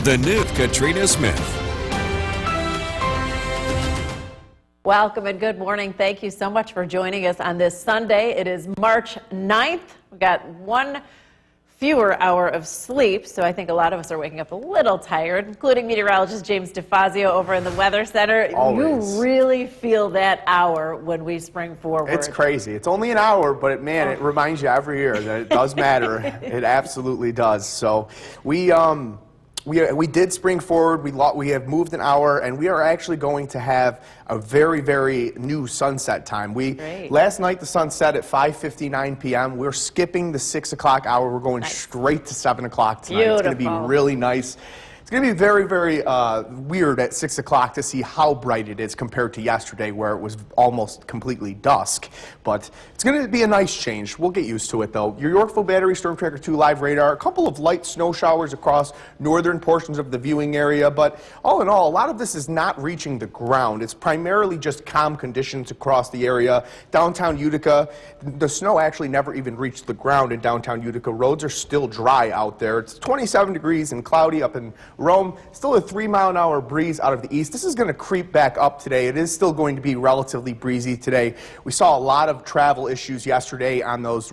the new Katrina Smith. Welcome and good morning. Thank you so much for joining us on this Sunday. It is March 9th. We've got one fewer hour of sleep, so I think a lot of us are waking up a little tired, including meteorologist James DeFazio over in the Weather Center. Always. You really feel that hour when we spring forward. It's crazy. It's only an hour, but it reminds you every year that it does matter. It absolutely does. So we did spring forward. We have moved an hour, and we are actually going to have a very, very new sunset time. Last night the sun set at 5:59 p.m. We're skipping the 6 o'clock hour. We're going straight to 7 o'clock tonight. Beautiful. It's going to be really nice. It's going to be very, very weird at 6 o'clock to see how bright it is compared to yesterday where it was almost completely dusk. But it's going to be a nice change. We'll get used to it, though. Your Yorkville Battery Storm Tracker 2 live radar, a couple of light snow showers across northern portions of the viewing area. But all in all, a lot of this is not reaching the ground. It's primarily just calm conditions across the area. Downtown Utica, the snow actually never even reached the ground in downtown Utica. Roads are still dry out there. It's 27 degrees and cloudy up in Rome. Still a 3-mile-an-hour breeze out of the east. This is going to creep back up today. It is still going to be relatively breezy today. We saw a lot of travel issues yesterday on those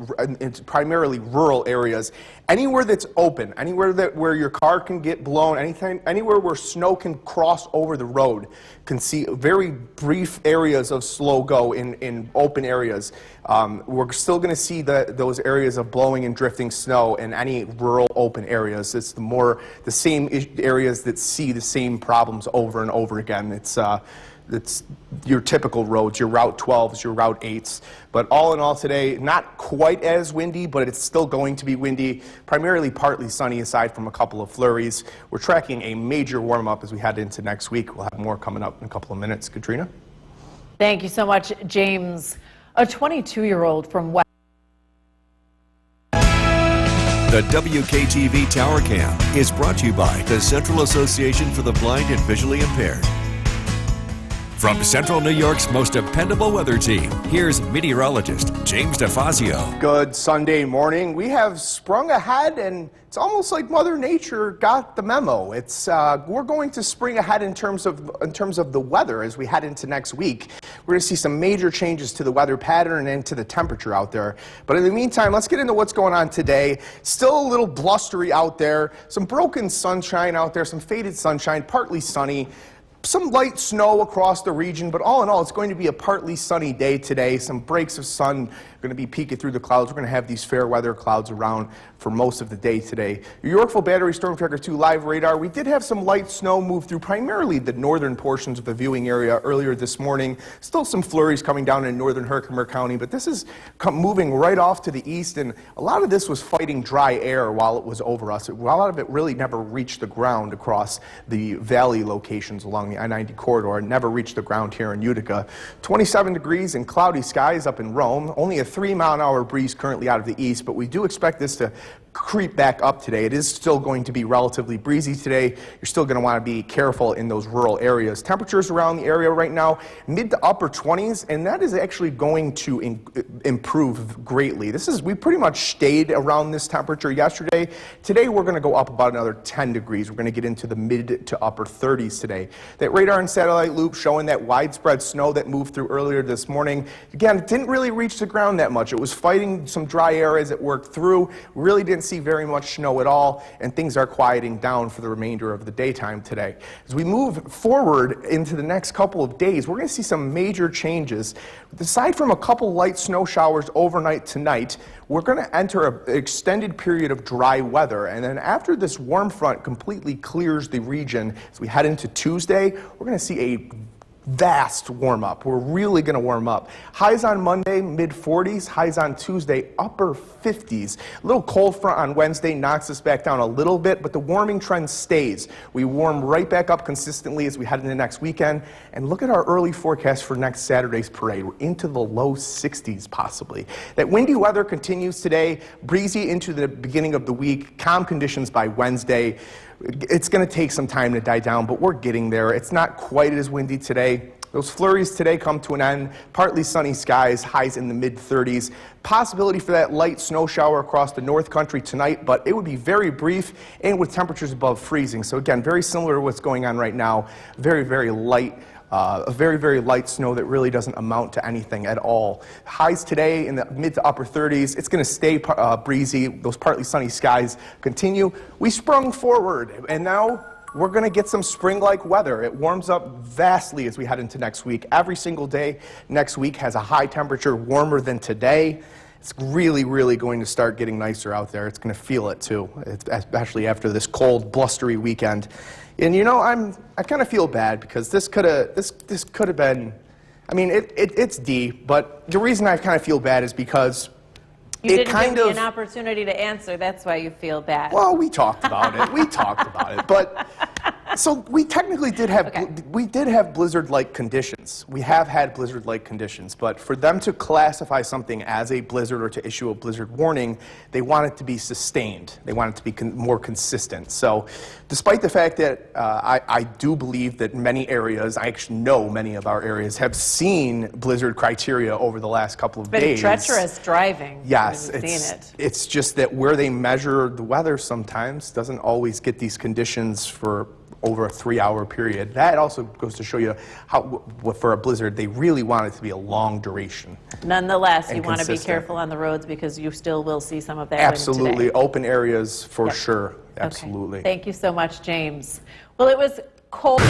primarily rural areas. Anywhere that's open, anywhere where your car can get blown, anywhere where snow can cross over the road, can see very brief areas of slow go in open areas. We're still going to see those areas of blowing and drifting snow in any rural open areas. It's the same areas that see the same problems over and over again. It's your typical roads, your Route 12s, your Route 8s. But all in all today, not quite as windy, but it's still going to be windy, primarily partly sunny aside from a couple of flurries. We're tracking a major warm-up as we head into next week. We'll have more coming up in a couple of minutes. Katrina? Thank you so much, James. A 22-year-old from West. The WKTV Tower Cam is brought to you by the Central Association for the Blind and Visually Impaired. From Central New York's most dependable weather team, here's meteorologist James DeFazio. Good Sunday morning. We have sprung ahead, and it's almost like Mother Nature got the memo. We're going to spring ahead in terms of the weather as we head into next week. We're going to see some major changes to the weather pattern and to the temperature out there. But in the meantime, let's get into what's going on today. Still a little blustery out there. Some broken sunshine out there, some faded sunshine, partly sunny. Some light snow across the region, but all in all, it's going to be a partly sunny day today. Some breaks of sun going to be peeking through the clouds. We're going to have these fair weather clouds around for most of the day today. Your Yorkville Battery Storm Tracker 2 live radar. We did have some light snow move through primarily the northern portions of the viewing area earlier this morning. Still some flurries coming down in northern Herkimer County, but this is moving right off to the east, and a lot of this was fighting dry air while it was over us. A lot of it really never reached the ground across the valley locations along the I-90 corridor. It never reached the ground here in Utica. 27 degrees and cloudy skies up in Rome. Only a 3-mile-an-hour breeze currently out of the east, but we do expect this to creep back up today. It is still going to be relatively breezy today. You're still going to want to be careful in those rural areas. Temperatures around the area right now, mid to upper 20s, and that is actually going to improve greatly. We pretty much stayed around this temperature yesterday. Today we're going to go up about another 10 degrees. We're going to get into the mid to upper 30s today. That radar and satellite loop showing that widespread snow that moved through earlier this morning. Again, it didn't really reach the ground that much. It was fighting some dry air as it worked through. Really didn't see very much snow at all, and things are quieting down for the remainder of the daytime today. As we move forward into the next couple of days, we're going to see some major changes. Aside from a couple light snow showers overnight tonight, we're going to enter an extended period of dry weather, and then after this warm front completely clears the region, as we head into Tuesday, we're going to see a vast warm up. We're really going to warm up. Highs on Monday, mid 40s. Highs on Tuesday, upper 50s. A little cold front on Wednesday knocks us back down a little bit, but the warming trend stays. We warm right back up consistently as we head into next weekend. And look at our early forecast for next Saturday's parade. We're into the low 60s possibly. That windy weather continues today, breezy into the beginning of the week, calm conditions by Wednesday. It's going to take some time to die down, but we're getting there. It's not quite as windy today. Those flurries today come to an end. Partly sunny skies, highs in the mid-30s. Possibility for that light snow shower across the north country tonight, but it would be very brief and with temperatures above freezing. So again, very similar to what's going on right now. Very, very light. A very, very light snow that really doesn't amount to anything at all. Highs today in the mid to upper 30s. It's going to stay breezy. Those partly sunny skies continue. We sprung forward, and now we're going to get some spring-like weather. It warms up vastly as we head into next week. Every single day next week has a high temperature warmer than today. It's really, really going to start getting nicer out there. It's going to feel it too, especially after this cold, blustery weekend. And you know, I kind of feel bad because this could have been. I mean, it's D, but the reason I kind of feel bad is because you didn't give me an opportunity to answer. That's why you feel bad. Well, we talked about it. We talked about it, but. So we technically did have blizzard-like conditions. We have had blizzard-like conditions, but for them to classify something as a blizzard or to issue a blizzard warning, they want it to be sustained. They want it to be more consistent. So despite the fact that I do believe that many areas, I actually know many of our areas, have seen blizzard criteria over the last couple of days. It's been treacherous driving. Yes, it's just that where they measure the weather sometimes doesn't always get these conditions for over a 3-hour period. That also goes to show you how, for a blizzard, they really want it to be a long duration. Nonetheless, you want to be careful on the roads because you still will see some of that. Absolutely, today. Open areas for sure. Absolutely. Okay. Thank you so much, James. Well, it was cold.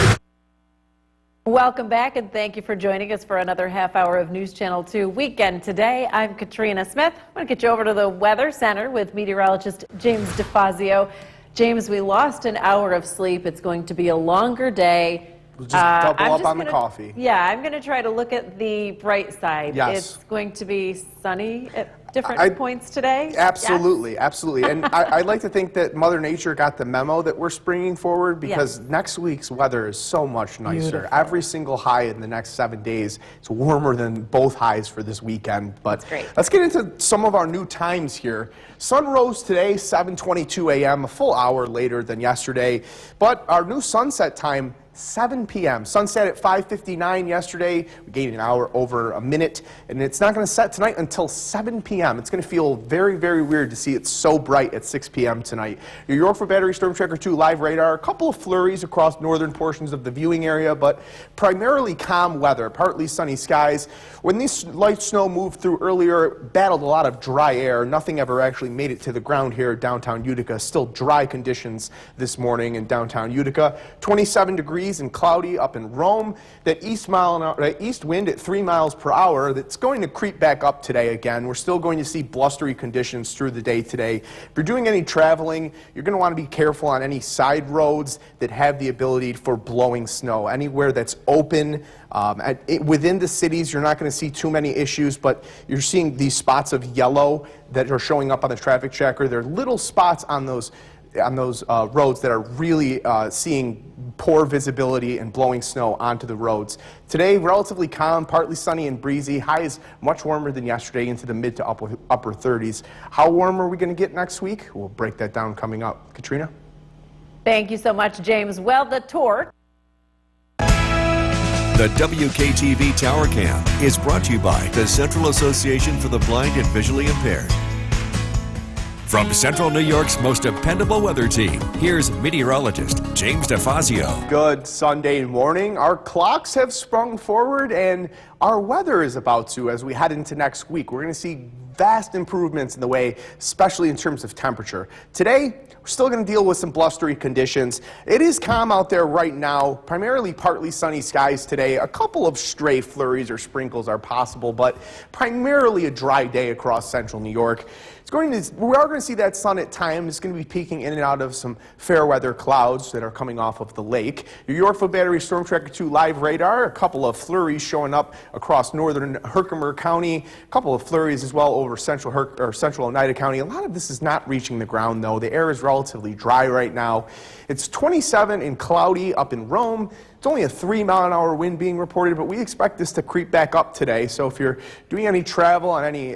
Welcome back, and thank you for joining us for another half hour of News Channel 2 Weekend Today. I'm Katrina Smith. I'm going to get you over to the Weather Center with meteorologist James DeFazio. James, we lost an hour of sleep. It's going to be a longer day. We'll just double up on the coffee. Yeah, I'm going to try to look at the bright side. Yes. It's going to be sunny at different points today. Absolutely, absolutely. And I'd like to think that Mother Nature got the memo that we're springing forward because next week's weather is so much nicer. Beautiful. Every single high in the next 7 days, it's warmer than both highs for this weekend. But let's get into some of our new times here. Sun rose today, 7:22 a.m., a full hour later than yesterday. But our new sunset time, 7 p.m. Sunset at 5:59 yesterday. We gained an hour over a minute, and it's not going to set tonight until 7 p.m. It's going to feel very, very weird to see it so bright at 6 p.m. tonight. Your Yorkville Battery Storm Tracker 2 live radar, a couple of flurries across northern portions of the viewing area, but primarily calm weather, partly sunny skies. When this light snow moved through earlier, it battled a lot of dry air. Nothing ever actually made it to the ground here at downtown Utica. Still dry conditions this morning in downtown Utica. 27 degrees and cloudy up in Rome. That east wind at 3 miles per hour, that's going to creep back up today again. We're still going to see blustery conditions through the day today. If you're doing any traveling, you're going to want to be careful on any side roads that have the ability for blowing snow. Anywhere that's open, within the cities, you're not going to see too many issues, but you're seeing these spots of yellow that are showing up on the traffic tracker. There are little spots on those roads that are really seeing poor visibility and blowing snow onto the roads. Today, relatively calm, partly sunny and breezy. Highs much warmer than yesterday into the mid to upper 30s. How warm are we going to get next week? We'll break that down coming up. Katrina? Thank you so much, James. Well, the torque. The WKTV Tower Cam is brought to you by the Central Association for the Blind and Visually Impaired. From Central New York's most dependable weather team, here's meteorologist James DeFazio. Good Sunday morning. Our clocks have sprung forward and our weather is about to as we head into next week. We're going to see vast improvements in the way, especially in terms of temperature. Today, we're still going to deal with some blustery conditions. It is calm out there right now, primarily partly sunny skies today. A couple of stray flurries or sprinkles are possible, but primarily a dry day across central New York. We are going to see that sun at times. It's going to be peeking in and out of some fair weather clouds that are coming off of the lake. Your Yorkville Battery Storm Tracker 2 live radar, a couple of flurries showing up across northern Herkimer County, a couple of flurries as well over central Oneida County. A lot of this is not reaching the ground though. The air is relatively dry right now. It's 27 and cloudy up in Rome. It's only a 3-mile-an-hour wind being reported, but we expect this to creep back up today. So if you're doing any travel on any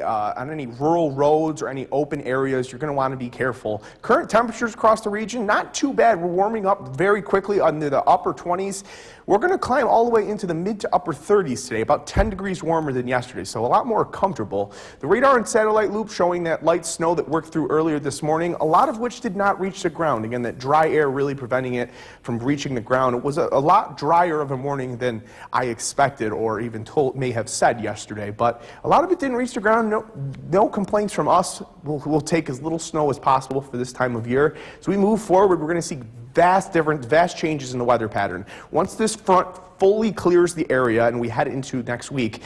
rural roads or any any open areas, you're going to want to be careful. Current temperatures across the region, not too bad. We're warming up very quickly under the upper 20s. We're going to climb all the way into the mid to upper 30s today, about 10 degrees warmer than yesterday, so a lot more comfortable. The radar and satellite loop showing that light snow that worked through earlier this morning, a lot of which did not reach the ground. Again, that dry air really preventing it from reaching the ground. It was a lot drier of a morning than I expected or even may have said yesterday, but a lot of it didn't reach the ground. No complaints from us. We'll take as little snow as possible for this time of year. So we move forward, we're going to see vast changes in the weather pattern. Once this front fully clears the area and we head into next week,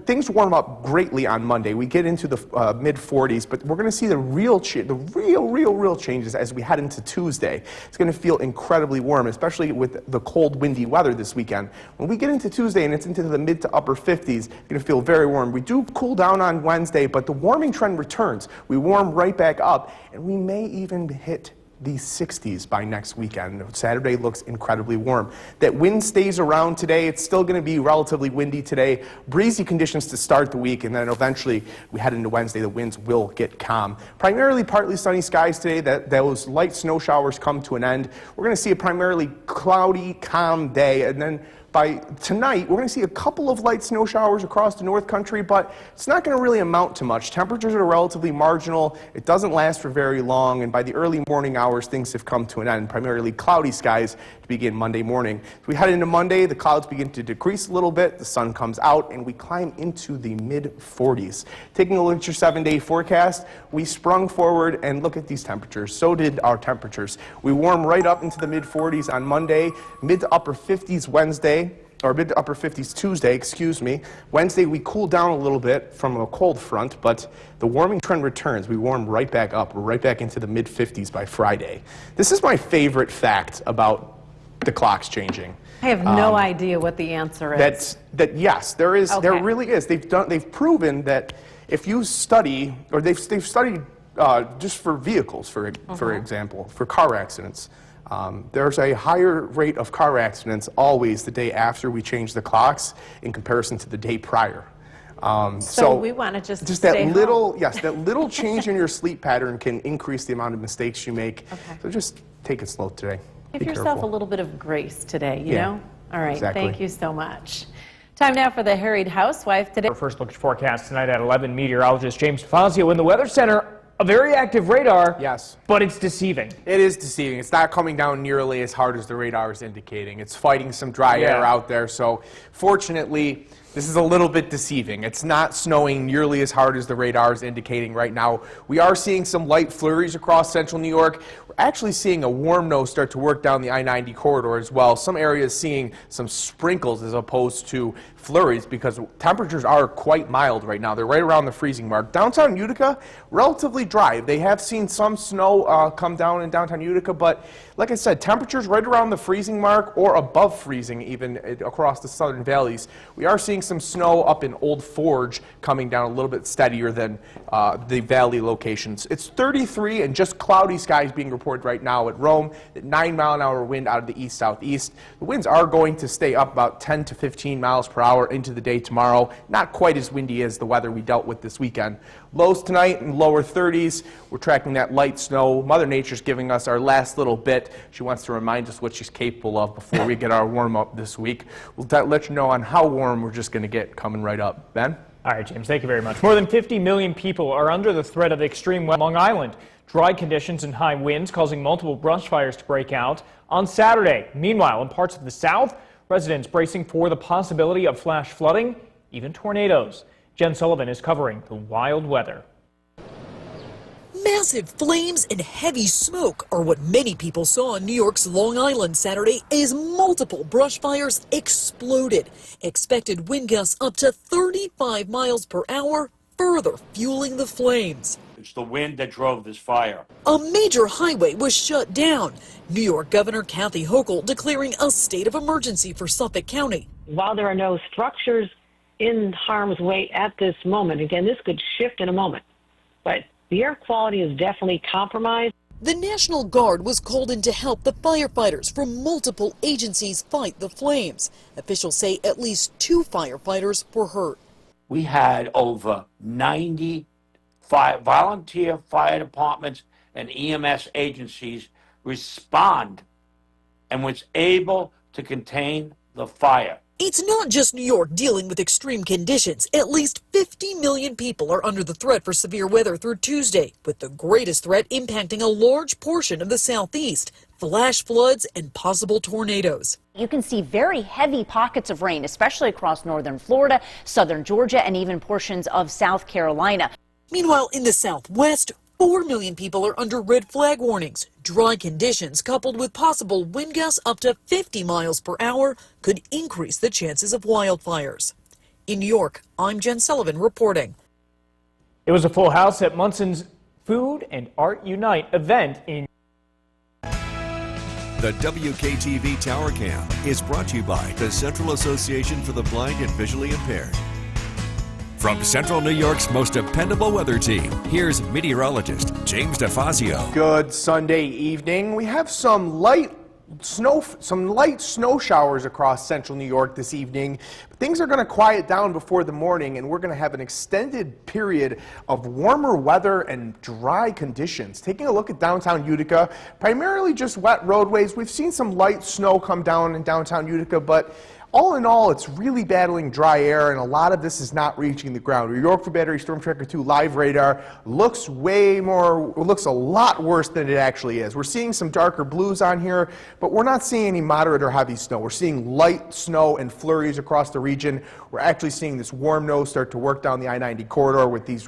things warm up greatly on Monday. We get into the mid 40s, but we're going to see the real changes as we head into Tuesday. It's going to feel incredibly warm, especially with the cold, windy weather this weekend. When we get into Tuesday and it's into the mid to upper 50s, it's going to feel very warm. We do cool down on Wednesday, but the warming trend returns. We warm right back up, and we may even hit the 60s by next weekend. Saturday looks incredibly warm. That wind stays around today. It's still going to be relatively windy today. Breezy conditions to start the week, and then eventually we head into Wednesday. The winds will get calm. Primarily partly sunny skies today. Those light snow showers come to an end. We're going to see a primarily cloudy, calm day, and then by tonight, we're going to see a couple of light snow showers across the North Country, but it's not going to really amount to much. Temperatures are relatively marginal. It doesn't last for very long, and by the early morning hours, things have come to an end. Primarily cloudy skies to begin Monday morning. As we head into Monday, the clouds begin to decrease a little bit. The sun comes out, and we climb into the mid-40s. Taking a look at your 7-day forecast, we sprung forward and look at these temperatures. So did our temperatures. We warm right up into the mid-40s on Monday, mid to upper 50s Wednesday, or mid to upper 50s Tuesday, excuse me. Wednesday, we cool down a little bit from a cold front, but the warming trend returns. We warm right back up. We're right back into the mid-50s by Friday. This is my favorite fact about the clocks changing. I have no idea what the answer is. Yes, there is. Okay. There really is. They've proven that if you study, or they've studied just for vehicles, for example, for car accidents. There's a higher rate of car accidents always the day after we change the clocks in comparison to the day prior. So we want to just that little, yes, that little change in your sleep pattern can increase the amount of mistakes you make. Okay. So just take it slow today. Give Be yourself careful. a little bit of grace today, you Yeah, know? All right, exactly. Thank you so much. Time now for the Harried Housewife today. Our first look at forecast tonight at 11, meteorologist James Fazio in the Weather Center. A very active radar, Yes. but it's deceiving. It is deceiving. It's not coming down nearly as hard as the radar is indicating. It's fighting some dry air out there. So fortunately, this is a little bit deceiving. It's not snowing nearly as hard as the radar is indicating right now. We are seeing some light flurries across central New York. We're actually seeing a warm nose start to work down the I-90 corridor as well. Some areas seeing some sprinkles as opposed to flurries because temperatures are quite mild right now. They're right around the freezing mark. Downtown Utica, relatively dry. They have seen some snow come down in downtown Utica, but like I said, temperatures right around the freezing mark or above freezing even across the southern valleys. We are seeing some snow up in Old Forge coming down a little bit steadier than the valley locations. It's 33 and just cloudy skies being reported right now at Rome. That 9-mile-an-hour wind out of the east-southeast. The winds are going to stay up about 10 to 15 miles per hour into the day tomorrow. Not quite as windy as the weather we dealt with this weekend. Lows tonight in lower 30s. We're tracking that light snow. Mother Nature's giving us our last little bit. She wants to remind us what she's capable of before we get our warm-up this week. We'll let you know on how warm we're just going to get coming right up. Ben? All right, James, thank you very much. More than 50 million people are under the threat of extreme weather on Long Island. Dry conditions and high winds causing multiple brush fires to break out on Saturday. Meanwhile, in parts of the south, residents bracing for the possibility of flash flooding, even tornadoes. Jen Sullivan is covering the wild weather. Massive flames and heavy smoke are what many people saw on New York's Long Island Saturday as multiple brush fires exploded. Expected wind gusts up to 35 miles per hour, further fueling the flames. It's the wind that drove this fire. A major highway was shut down. New York Governor Kathy Hochul declaring a state of emergency for Suffolk County. While there are no structures in harm's way at this moment, again, this could shift in a moment, but the air quality is definitely compromised. The National Guard was called in to help the firefighters from multiple agencies fight the flames. Officials say at least 2 firefighters were hurt. We had over 90 volunteer fire departments and EMS agencies respond and was able to contain the fire. It's not just New York dealing with extreme conditions. At least 50 million people are under the threat for severe weather through Tuesday, with the greatest threat impacting a large portion of the southeast, flash floods and possible tornadoes. You can see very heavy pockets of rain, especially across northern Florida, southern Georgia, and even portions of South Carolina. Meanwhile, in the southwest, 4 million people are under red flag warnings. Dry conditions coupled with possible wind gusts up to 50 miles per hour could increase the chances of wildfires. In New York, I'm Jen Sullivan reporting. It was a full house at Munson's Food and Art Unite event in The WKTV Tower Cam is brought to you by the Central Association for the Blind and Visually Impaired. From Central New York's most dependable weather team, here's meteorologist James DeFazio. Good Sunday evening. We have some light snow showers across central New York this evening. But things are going to quiet down before the morning, and we're going to have an extended period of warmer weather and dry conditions. Taking a look at downtown Utica, primarily just wet roadways. We've seen some light snow come down in downtown Utica, but all in all, it's really battling dry air, and a lot of this is not reaching the ground. Your Yorkville Battery Storm Tracker 2 live radar looks a lot worse than it actually is. We're seeing some darker blues on here, but we're not seeing any moderate or heavy snow. We're seeing light snow and flurries across the region. We're actually seeing this warm nose start to work down the I-90 corridor with these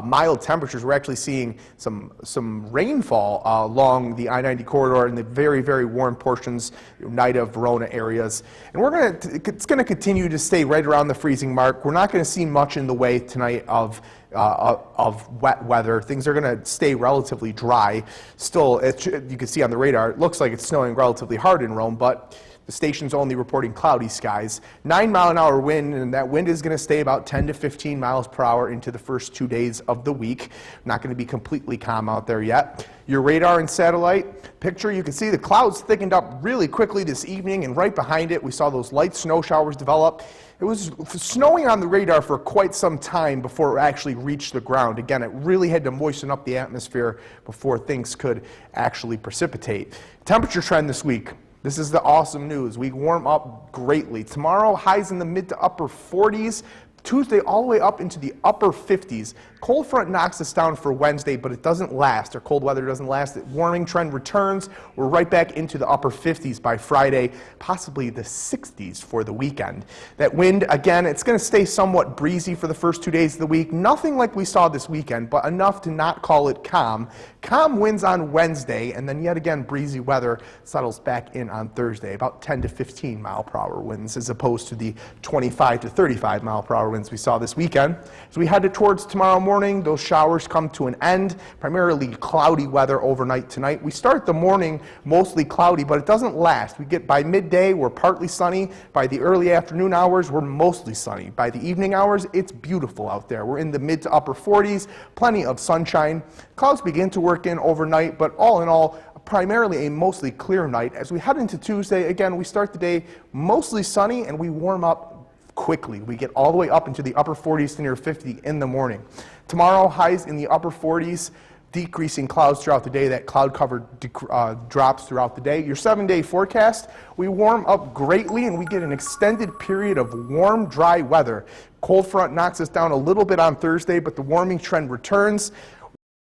mild temperatures. We're actually seeing some rainfall along the I-90 corridor in the very, very warm portions, Nida, Verona areas. And it's going to continue to stay right around the freezing mark. We're not going to see much in the way tonight of wet weather. Things are going to stay relatively dry. Still, you can see on the radar, it looks like it's snowing relatively hard in Rome, but the station's only reporting cloudy skies. 9-mile-an-hour wind, and that wind is going to stay about 10 to 15 miles per hour into the first 2 days of the week. Not going to be completely calm out there yet. Your radar and satellite picture, you can see the clouds thickened up really quickly this evening, and right behind it, we saw those light snow showers develop. It was snowing on the radar for quite some time before it actually reached the ground. Again, it really had to moisten up the atmosphere before things could actually precipitate. Temperature trend this week. This is the awesome news. We warm up greatly. Tomorrow, highs in the mid to upper 40s. Tuesday, all the way up into the upper 50s. Cold front knocks us down for Wednesday, but it doesn't last. Our cold weather doesn't last. The warming trend returns. We're right back into the upper 50s by Friday, possibly the 60s for the weekend. That wind, again, it's going to stay somewhat breezy for the first 2 days of the week. Nothing like we saw this weekend, but enough to not call it calm. Calm winds on Wednesday, and then yet again, breezy weather settles back in on Thursday. About 10 to 15 mile per hour winds as opposed to the 25 to 35 mile per hour winds we saw this weekend. As we head towards tomorrow morning, those showers come to an end. Primarily cloudy weather overnight tonight. We start the morning mostly cloudy, but it doesn't last. We get by midday, we're partly sunny. By the early afternoon hours, we're mostly sunny. By the evening hours, it's beautiful out there. We're in the mid to upper 40s, plenty of sunshine. Clouds begin to work in overnight, but all in all, primarily a mostly clear night. As we head into Tuesday, again, we start the day mostly sunny and we warm up quickly. We get all the way up into the upper 40s to near 50 in the morning. Tomorrow, highs in the upper 40s, decreasing clouds throughout the day. That cloud cover drops throughout the day. Your 7-day forecast, we warm up greatly and we get an extended period of warm, dry weather. Cold front knocks us down a little bit on Thursday, but the warming trend returns.